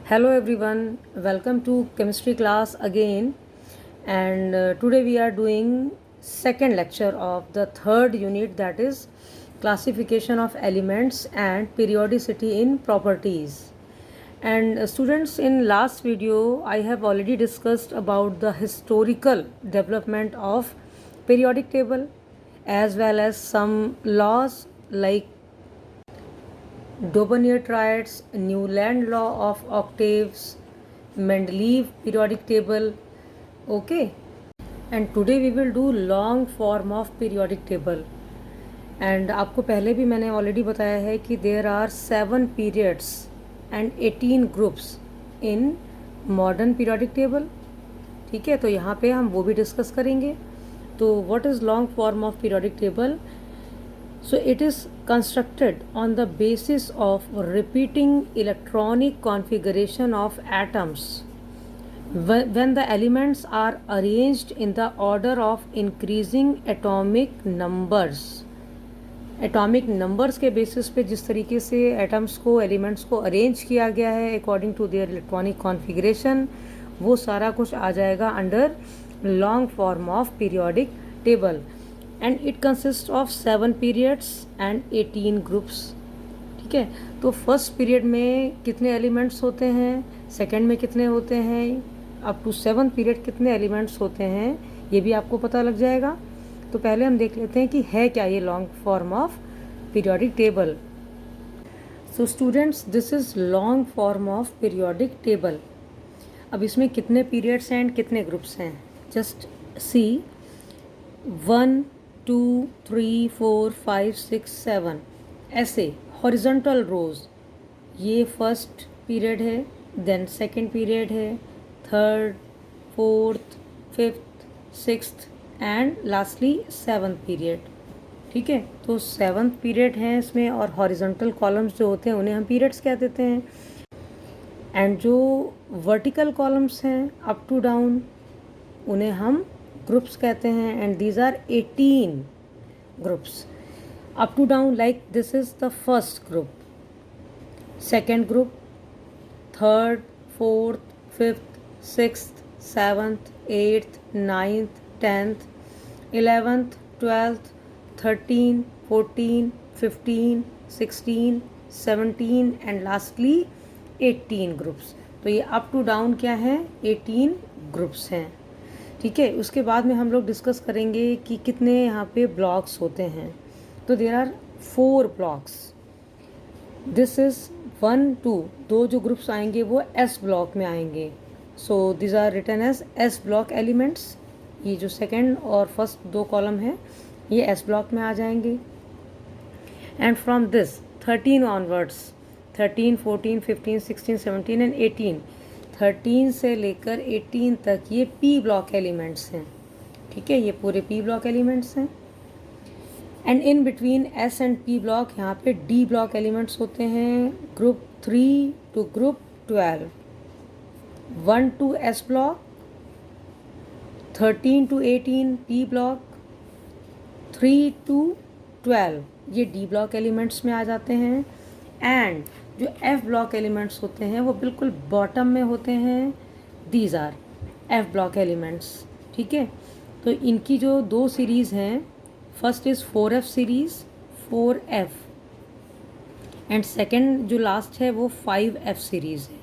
Hello everyone, welcome to chemistry class again, and today we are doing second lecture of the third unit, that is classification of elements and periodicity in properties. And students, in last video I have already discussed about the historical development of periodic table as well as some laws like Dobonier triads, Newland law of octaves, Mendeleev periodic table. Okay, and today we will do long form of periodic table. And आपको पहले भी मैंने already बताया है कि there are 7 periods and 18 groups in modern periodic table. ठीक है, तो यहाँ पे हम वो भी डिस्कस करेंगे. तो what is long form of periodic table? So it is constructed on the basis of repeating electronic configuration of atoms when the elements are arranged in the order of increasing atomic numbers. Atomic numbers के basis पे जिस तरीके से atoms को elements को arrange किया गया है according to their electronic configuration, वो सारा कुछ आ जाएगा under long form of periodic table. And it consist of 7 periods and 18 groups. ठीक है, तो फर्स्ट पीरियड में कितने एलिमेंट्स होते हैं, सेकंड में कितने होते हैं, अप टू 7 पीरियड कितने एलिमेंट्स होते हैं, ये भी आपको पता लग जाएगा. तो पहले हम देख लेते हैं कि है क्या ये long form of periodic table. So students, this is long form of periodic table. अब इसमें कितने पीरियड्स हैं एंड कितने ग्रुप्स हैं, जस्ट सी. 1 2 3 4 5 6 7 ऐसे हॉरिजॉन्टल रोज. ये फर्स्ट पीरियड है, देन सेकंड पीरियड है, third, fourth, fifth, sixth and lastly 7th period. ठीक है, तो 7th पीरियड है इसमें, और हॉरिजॉन्टल कॉलम्स जो होते हैं उन्हें हम पीरियड्स कह देते हैं. एंड जो वर्टिकल कॉलम्स हैं अप टू डाउन उन्हें हम ग्रुप्स कहते हैं. And these are 18 groups up to down. Like this is the first group, second group, third, fourth, fifth, sixth, 7th, 8th, 9th, 10th, 11th, 12th, 13, 14, 15, 16, 17 and lastly 18 groups. तो ये up to down क्या है, 18 groups हैं. ठीक है, उसके बाद में हम लोग डिस्कस करेंगे कि कितने यहाँ पे ब्लॉक्स होते हैं. तो there are 4 blocks. This is 1 2, दो जो ग्रुप्स आएंगे वो एस ब्लॉक में आएंगे. So these are written as s block elements. ये जो सेकेंड और फर्स्ट 2 कॉलम हैं ये एस ब्लॉक में आ जाएंगे. And from this 13 onwards, 13, 14, 15, 16, 17 and 18, 13 से लेकर 18 तक ये पी ब्लॉक एलिमेंट्स हैं. ठीक है, ये पूरे पी ब्लॉक एलिमेंट्स हैं. And in between s and p block यहाँ पे डी ब्लॉक एलिमेंट्स होते हैं. Group 3 to group 12, 1 to s block, 13 to 18 p block, 3 to 12 ये डी ब्लॉक एलिमेंट्स में आ जाते हैं. एंड जो एफ ब्लॉक एलिमेंट्स होते हैं वो बिल्कुल बॉटम में होते हैं. These R F block elements. ठीक है, तो इनकी जो 2 सीरीज़ हैं, first is 4F series, 4F, and second जो लास्ट है वो 5F सीरीज़ है.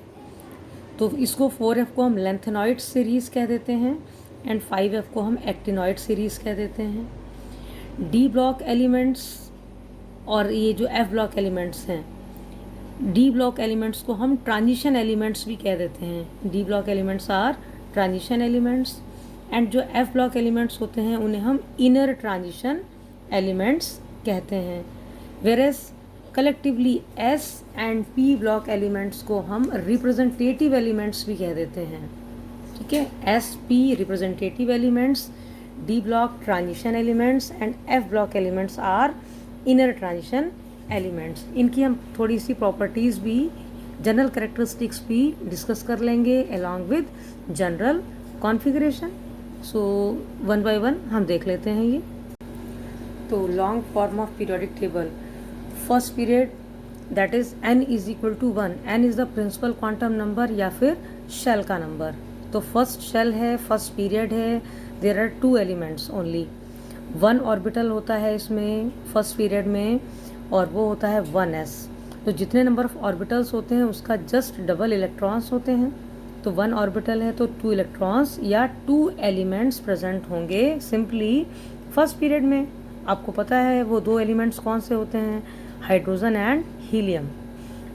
तो इसको 4F को हम लेंथेनॉइड सीरीज़ कह देते हैं एंड 5F को हम एक्टिनॉइड सीरीज़ कह देते हैं. डी ब्लॉक एलिमेंट्स और ये जो एफ ब्लॉक एलिमेंट्स हैं, डी ब्लॉक एलिमेंट्स को हम ट्रांजिशन एलिमेंट्स भी कह देते हैं. D block elements are transition elements. And जो एफ ब्लॉक एलिमेंट्स होते हैं उन्हें हम इनर ट्रांजिशन एलिमेंट्स कहते हैं. Whereas collectively s and p block elements को हम रिप्रेजेंटेटिव एलिमेंट्स भी कह देते हैं. ठीक है, s p representative elements, d block transition elements and f block elements are inner transition elements. इनकी हम थोड़ी सी प्रॉपर्टीज़ भी, जनरल कैरेक्टरिस्टिक्स भी डिस्कस कर लेंगे along with general configuration. So 1 by 1 हम देख लेते हैं ये. तो long form of periodic table. First period that is n is equal to 1। n is the principal quantum number या फिर शेल का नंबर। तो फर्स्ट शेल है, फर्स्ट पीरियड है, there are 2 elements only. 1 orbital होता है इसमें फर्स्ट पीरियड में और वो होता है 1s। तो जितने नंबर ऑफ ऑर्बिटल्स होते हैं उसका जस्ट डबल इलेक्ट्रॉन्स होते हैं। तो 1 ऑर्बिटल है तो 2 इलेक्ट्रॉन्स या 2 एलिमेंट्स प्रेजेंट होंगे सिंपली फर्स्ट पीरियड में। आपको पता है वो 2 एलिमेंट्स कौन से होते हैं, hydrogen and helium.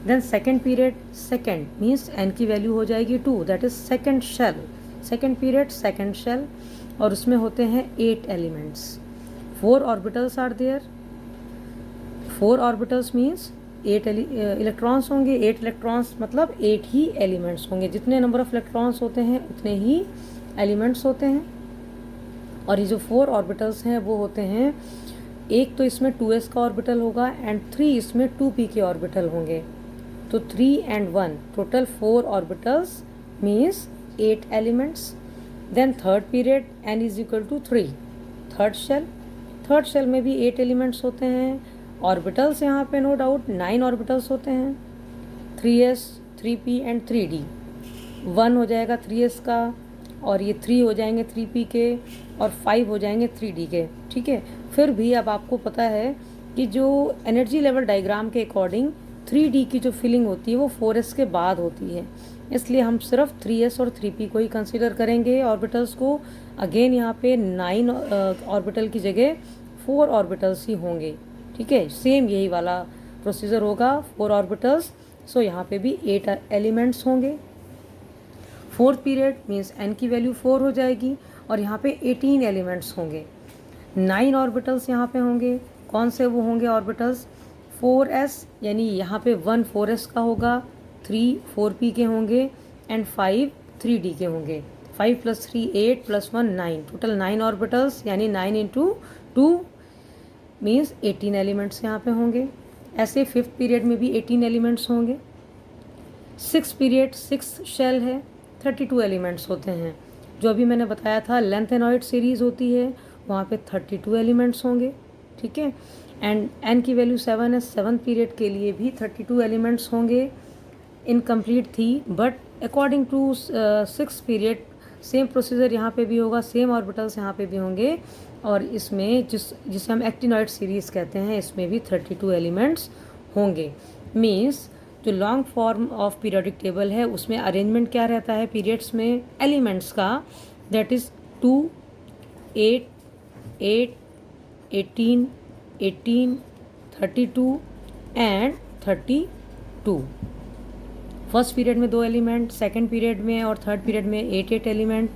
Then second period, second means n की वैल्यू हो जाएगी 2, that is second shell, second period second shell, और उसमें होते हैं 8 elements. 4 orbitals are there, 4 orbitals means 8 electrons होंगे। 8 इलेक्ट्रॉन्स मतलब 8 ही एलिमेंट्स होंगे। जितने नंबर ऑफ इलेक्ट्रॉन्स होते हैं उतने ही एलिमेंट्स होते हैं। और ये जो 4 ऑर्बिटल्स हैं वो होते हैं, एक तो इसमें 2s का ऑर्बिटल होगा एंड 3 इसमें 2p के ऑर्बिटल होंगे। तो 3 and 1 total 4 orbitals means 8 elements. Then third period n is equal to 3, third shell, third shell में भी 8 एलिमेंट्स होते हैं। ऑर्बिटल्स यहाँ पे नो डाउट 9 ऑर्बिटल्स होते हैं, 3s 3p एंड 3d। 1 हो जाएगा 3s का और ये 3 हो जाएंगे 3p के और 5 हो जाएंगे 3d के। ठीक है, फिर भी अब आपको पता है कि जो एनर्जी लेवल डायग्राम के अकॉर्डिंग 3d की जो फिलिंग होती है वो 4s के बाद होती है, इसलिए हम सिर्फ 3s और 3p को ही कंसीडर करेंगे ऑर्बिटल्स को। अगेन यहाँ पे 9 ऑर्बिटल की जगह 4 ऑर्बिटल्स ही होंगे। ठीक है, सेम यही वाला प्रोसीजर होगा, 4 ऑर्बिटल्स, सो यहाँ पे भी 8 एलिमेंट्स होंगे। फोर्थ पीरियड मीन्स n की वैल्यू 4 हो जाएगी और यहाँ पे 18 एलिमेंट्स होंगे। 9 ऑर्बिटल्स यहाँ पे होंगे। कौन से वो होंगे ऑर्बिटल्स, 4s यानी यहाँ पे 1 4s का होगा, 3 4p के होंगे एंड 5 3d के होंगे। 5 + 3 8 + 1 9, टोटल 9 ऑर्बिटल्स यानी 9 × 2 मीन्स 18 एलिमेंट्स यहाँ पे होंगे। ऐसे फिफ्थ पीरियड में भी 18 एलिमेंट्स होंगे। सिक्स पीरियड 6 शेल है, 32 एलिमेंट्स होते हैं। जो अभी मैंने बताया था लेंथेनॉइड सीरीज़ होती है वहाँ पे 32 एलिमेंट्स होंगे। ठीक है, एंड n की वैल्यू 7 है, 7th पीरियड के लिए भी 32 एलिमेंट्स होंगे। इनकम्प्लीट थी but according to 6th period same procedure यहाँ पे भी होगा, सेम ऑर्बिटल्स यहाँ पे भी होंगे। और इसमें जिसे हम एक्टिनॉइड सीरीज़ कहते हैं इसमें भी 32 एलिमेंट्स होंगे। मीन्स जो long form of periodic table है उसमें अरेंजमेंट क्या रहता है पीरियड्स में एलिमेंट्स का, that is 2 8 8 18 18 32 and 32। First period में 2 एलिमेंट, सेकेंड पीरियड में और थर्ड पीरियड में 8 एलिमेंट,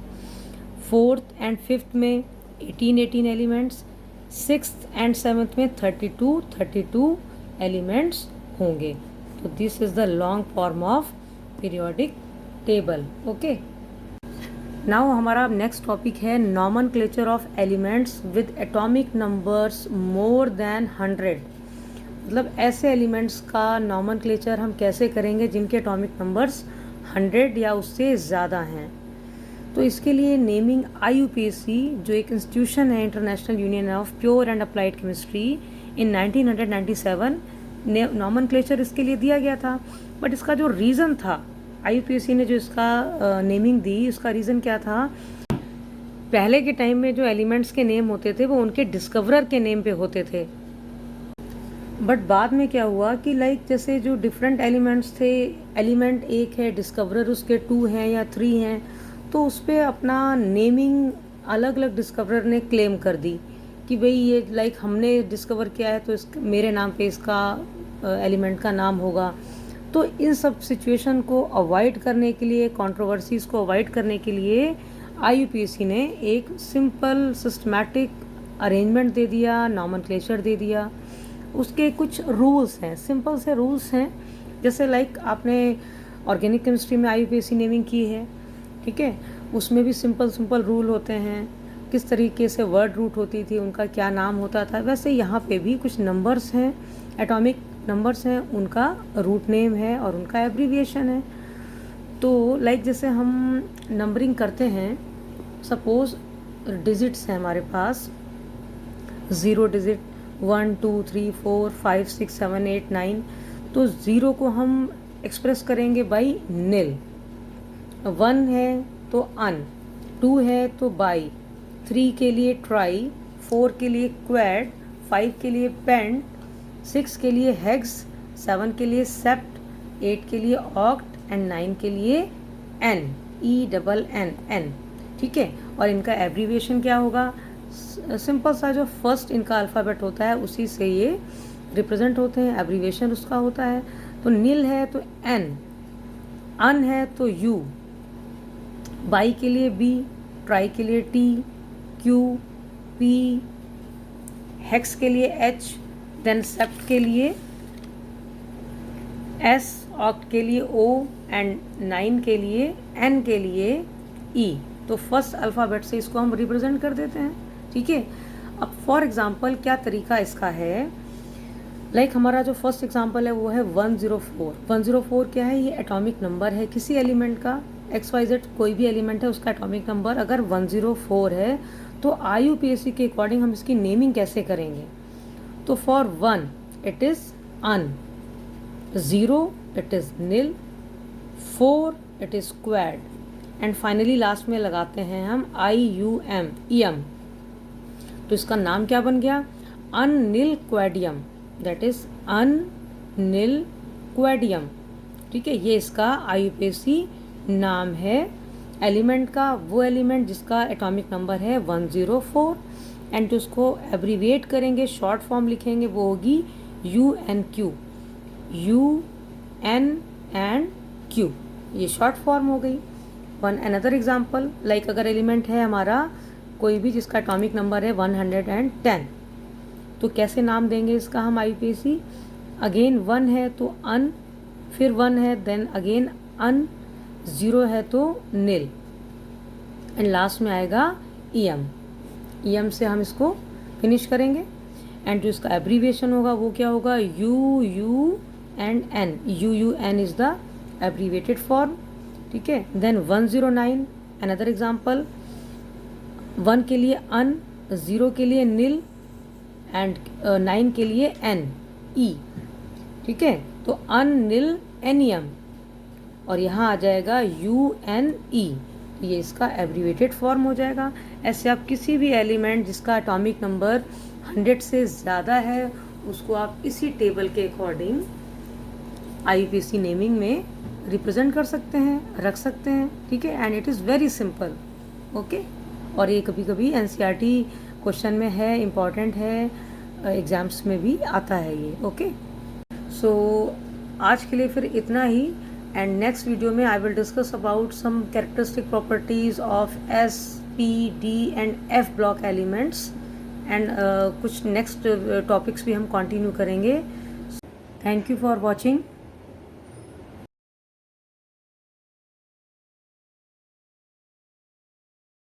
फोर्थ एंड फिफ्थ में 18 एलिमेंट्स, सिक्स्थ एंड सेवन्थ में 32 एलिमेंट्स होंगे। तो this is the long form of periodic table. Okay, now हमारा नेक्स्ट टॉपिक है nomenclature of elements with atomic numbers more than 100। मतलब ऐसे elements का नॉमेनक्लेचर हम कैसे करेंगे जिनके एटॉमिक नंबर्स 100 या उससे ज़्यादा हैं। तो इसके लिए नेमिंग IUPAC जो एक इंस्टीट्यूशन है, international union of pure and applied chemistry, in 1997 nomenclature इसके लिए दिया गया था। बट इसका जो रीज़न था, IUPAC ने जो इसका नेमिंग दी, उसका रीज़न क्या था, पहले के टाइम में जो एलिमेंट्स के नेम होते थे वो उनके डिस्कवरर के नेम पे होते थे। बट बाद में क्या हुआ कि लाइक जैसे जो डिफरेंट एलिमेंट्स थे, एलिमेंट एक है, डिस्कवरर उसके 2 हैं या 3 हैं, तो उस पर अपना नेमिंग अलग अलग डिस्कवरर ने क्लेम कर दी कि भाई ये लाइक हमने डिस्कवर किया है तो मेरे नाम पे इसका एलिमेंट का नाम होगा। तो इन सब सिचुएशन को अवॉइड करने के लिए, कंट्रोवर्सीज़ को अवॉइड करने के लिए IUPAC ने एक सिंपल सिस्टमैटिक अरेंजमेंट दे दिया, नॉमेनक्लेचर दे दिया। उसके कुछ रूल्स हैं, सिंपल से रूल्स हैं। जैसे लाइक आपने ऑर्गेनिक केमिस्ट्री में IUPAC नेमिंग की है, ठीक है, उसमें भी सिंपल रूल होते हैं, किस तरीके से वर्ड रूट होती थी, उनका क्या नाम होता था। वैसे यहाँ पे भी कुछ नंबर्स हैं, एटॉमिक नंबर्स हैं, उनका रूट नेम है और उनका एब्रीविएशन है। तो लाइक जैसे हम नंबरिंग करते हैं, सपोज डिजिट्स हैं हमारे पास, 0 डिजिट 1 2 3 4 5 6 7 8 9, तो 0 को हम एक्सप्रेस करेंगे बाई नील, 1 है तो अन, 2 है तो बाई, 3 के लिए ट्राई, 4 के लिए क्वैड, 5 के लिए पेंट, 6 के लिए हेक्स, 7 के लिए सेप्ट, 8 के लिए ऑक्ट एंड 9 के लिए एन, ENN। ठीक है, और इनका एब्रीविएशन क्या होगा? सिंपल सा जो फर्स्ट इनका अल्फ़ाबेट होता है उसी से ये रिप्रेजेंट होते हैं, एब्रीविएशन उसका होता है। तो नील है तो N, अन है तो U, बाई के लिए B, ट्राई के लिए T, Q, P, हेक्स के लिए H, देन सेप्ट के लिए S, ऑक्ट के लिए O एंड 9 के लिए N के लिए E। तो फर्स्ट अल्फ़ाबेट से इसको हम रिप्रेजेंट कर देते हैं। ठीक है, अब फॉर एग्जांपल क्या तरीका इसका है, लाइक हमारा जो फर्स्ट एग्जांपल है वो है 104। 104 क्या है? ये एटॉमिक नंबर है किसी एलिमेंट का, XYZ कोई भी एलिमेंट है उसका एटॉमिक नंबर अगर 104 है तो IUPAC के अकॉर्डिंग हम इसकी नेमिंग कैसे करेंगे? तो for 1 it is un, 0 it is nil, 4 it is quad and finally last में लगाते हैं हम IUM, EM। तो इसका नाम क्या बन गया? अननील क्वैडियम, दैट इज अननील क्वैडियम। ठीक है, ये इसका IUPAC नाम है एलिमेंट का, वो एलिमेंट जिसका एटॉमिक नंबर है 104 एंड तो उसको एब्रीविएट करेंगे, शॉर्ट फॉर्म लिखेंगे, वो होगी UNQ, UN एंड Q, ये शॉर्ट फॉर्म हो गई। वन अनदर एग्जाम्पल, लाइक अगर एलिमेंट है हमारा कोई भी जिसका एटॉमिक नंबर है 110, तो कैसे नाम देंगे इसका हम IUPAC? अगेन 1 है तो अन, फिर 1 है देन अगेन अन, 0 है तो नील एंड लास्ट में आएगा EM से हम इसको फिनिश करेंगे एंड जो इसका एब्रीविएशन होगा वो क्या होगा? UUN, UUN is the abbreviated form. ठीक है, देन 109 अनदर एग्जाम्पल, 1 के लिए अन, 0 के लिए नील एंड 9 के लिए NE। ठीक है, तो अननील NEM और यहाँ आ जाएगा UNE, ये इसका एब्रीवेटेड फॉर्म हो जाएगा। ऐसे आप किसी भी एलिमेंट जिसका एटॉमिक नंबर 100 से ज़्यादा है उसको आप इसी टेबल के अकॉर्डिंग IUPAC नेमिंग में रिप्रेजेंट कर सकते हैं, रख सकते हैं। ठीक है, and it is very simple. Okay, और ये कभी कभी NCERT क्वेश्चन में है, इम्पॉर्टेंट है, एग्ज़ाम्स में भी आता है ये। ओके, सो आज के लिए फिर इतना ही एंड नेक्स्ट वीडियो में I will discuss about some characteristic properties of S, P, D and F block elements and कुछ नेक्स्ट टॉपिक्स भी हम कंटिन्यू करेंगे। Thank you for watching.